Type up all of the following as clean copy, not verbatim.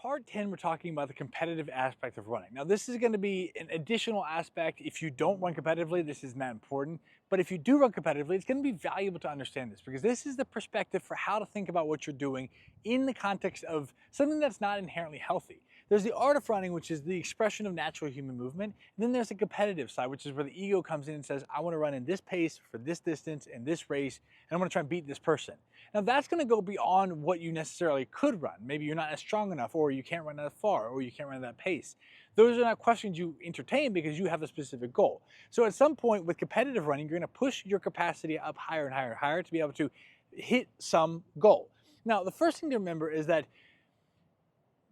part 10, we're talking about the competitive aspect of running. Now, this is going to be an additional aspect. If you don't run competitively, this is not important. But if you do run competitively, it's going to be valuable to understand this because this is the perspective for how to think about what you're doing in the context of something that's not inherently healthy. There's the art of running, which is the expression of natural human movement. And then there's the competitive side, which is where the ego comes in and says, I want to run in this pace for this distance in this race, and I want to try and beat this person. Now, that's going to go beyond what you necessarily could run. Maybe you're not as strong enough, or you can't run that far, or you can't run that pace. Those are not questions you entertain because you have a specific goal. So at some point with competitive running, you're going to push your capacity up higher and higher and higher to be able to hit some goal. Now, the first thing to remember is that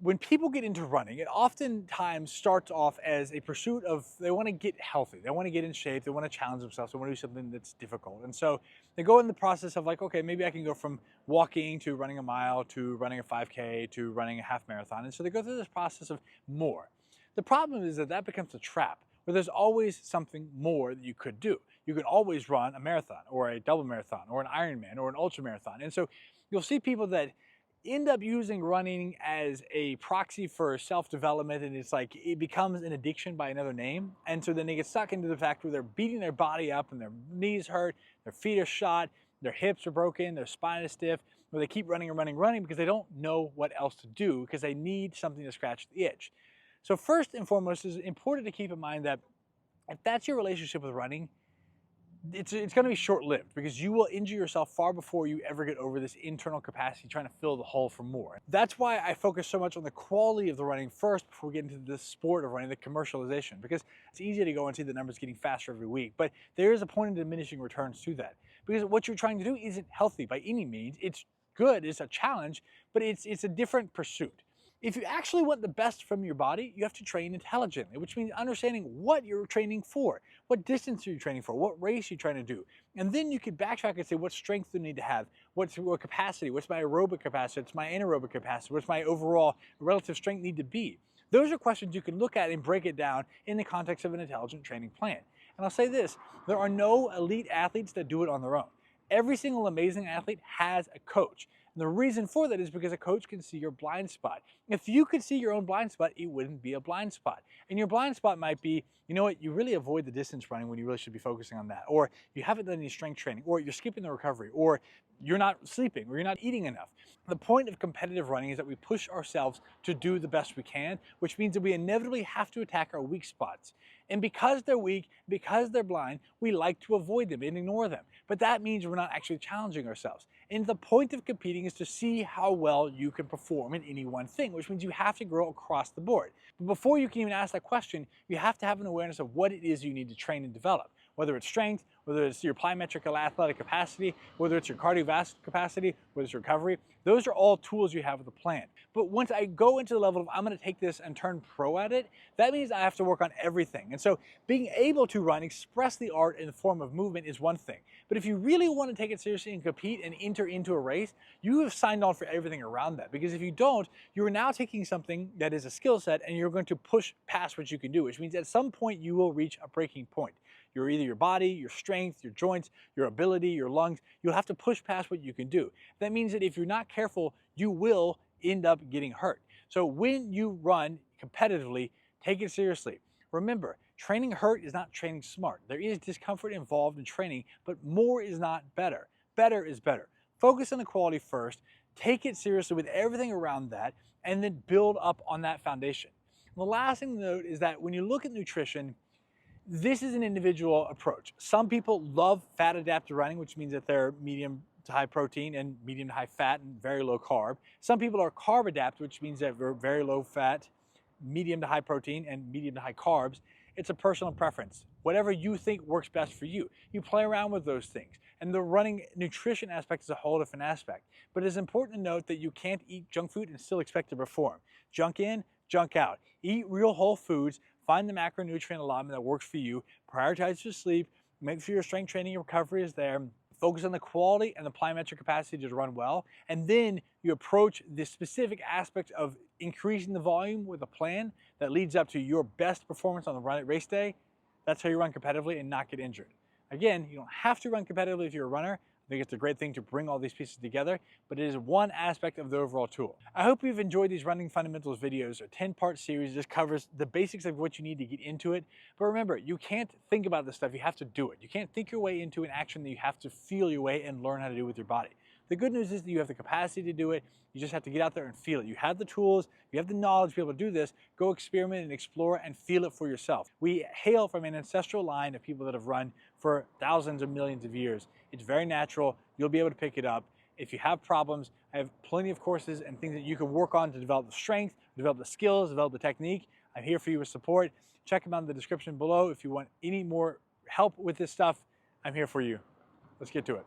when people get into running, it oftentimes starts off as a pursuit of, they want to get healthy, they want to get in shape, they want to challenge themselves, they want to do something that's difficult. And so they go in the process of like, okay, maybe I can go from walking to running a mile to running a 5K to running a half marathon. And so they go through this process of more. The problem is that that becomes a trap where there's always something more that you could do. You can always run a marathon or a double marathon or an Ironman or an ultra marathon. And so you'll see people that end up using running as a proxy for self-development, and it's like it becomes an addiction by another name. And so then they get stuck into the fact where they're beating their body up and their knees hurt, their feet are shot, their hips are broken, their spine is stiff, where they keep running and running and running because they don't know what else to do because they need something to scratch the itch. So first and foremost, it's important to keep in mind that if that's your relationship with running, it's going to be short-lived because you will injure yourself far before you ever get over this internal capacity trying to fill the hole for more. That's why I focus so much on the quality of the running first before we get into the sport of running, the commercialization, because it's easy to go and see the numbers getting faster every week, but there is a point in diminishing returns to that because what you're trying to do isn't healthy by any means. It's good, it's a challenge, but it's a different pursuit. If you actually want the best from your body, you have to train intelligently, which means understanding what you're training for, what distance are you training for, what race you're trying to do. And then you can backtrack and say, what strength do you need to have? What capacity? What's my aerobic capacity? What's my anaerobic capacity? What's my overall relative strength need to be? Those are questions you can look at and break it down in the context of an intelligent training plan. And I'll say this, there are no elite athletes that do it on their own. Every single amazing athlete has a coach. And the reason for that is because a coach can see your blind spot. If you could see your own blind spot, it wouldn't be a blind spot. And your blind spot might be, you know what, you really avoid the distance running when you really should be focusing on that. Or you haven't done any strength training, or you're skipping the recovery, or you're not sleeping, or you're not eating enough. The point of competitive running is that we push ourselves to do the best we can, which means that we inevitably have to attack our weak spots. And because they're weak, because they're blind, we like to avoid them and ignore them. But that means we're not actually challenging ourselves. And the point of competing is to see how well you can perform in any one thing, which means you have to grow across the board. But before you can even ask that question, you have to have an awareness of what it is you need to train and develop. Whether it's strength, whether it's your plyometric athletic capacity, whether it's your cardiovascular capacity, whether it's recovery, those are all tools you have with a plan. But once I go into the level of I'm going to take this and turn pro at it, that means I have to work on everything. And so being able to run, express the art in the form of movement is one thing. But if you really want to take it seriously and compete and enter into a race, you have signed on for everything around that. Because if you don't, you're now taking something that is a skill set and you're going to push past what you can do, which means at some point you will reach a breaking point. You're either your body, your strength, your joints, your ability, your lungs. You'll have to push past what you can do. That means that if you're not careful, you will end up getting hurt. So when you run competitively, take it seriously. Remember, training hurt is not training smart. There is discomfort involved in training, but more is not better. Better is better. Focus on the quality first, take it seriously with everything around that, and then build up on that foundation. And the last thing to note is that when you look at nutrition, this is an individual approach. Some people love fat adapted running, which means that they're medium to high protein and medium to high fat and very low carb. Some people are carb adapted, which means that they're very low fat, medium to high protein, and medium to high carbs. It's a personal preference. Whatever you think works best for you. You play around with those things. And the running nutrition aspect is a whole different aspect. But it's important to note that you can't eat junk food and still expect to perform. Junk in, junk out. Eat real whole foods. Find the macronutrient allotment that works for you. Prioritize your sleep. Make sure your strength training and recovery is there. Focus on the quality and the plyometric capacity to run well. And then you approach the specific aspect of increasing the volume with a plan that leads up to your best performance on the race day. That's how you run competitively and not get injured. Again, you don't have to run competitively if you're a runner. I think it's a great thing to bring all these pieces together, but it is one aspect of the overall tool. I hope you've enjoyed these running fundamentals videos. A 10-part series just covers the basics of what you need to get into it. But remember, you can't think about this stuff, you have to do it. You can't think your way into an action that you have to feel your way and learn how to do with your body. The good news is that you have the capacity to do it. You just have to get out there and feel it. You have the tools, you have the knowledge to be able to do this. Go experiment and explore and feel it for yourself. We hail from an ancestral line of people that have run for thousands of millions of years. It's very natural. You'll be able to pick it up. If you have problems, I have plenty of courses and things that you can work on to develop the strength, develop the skills, develop the technique. I'm here for you with support. Check them out in the description below. If you want any more help with this stuff, I'm here for you. Let's get to it.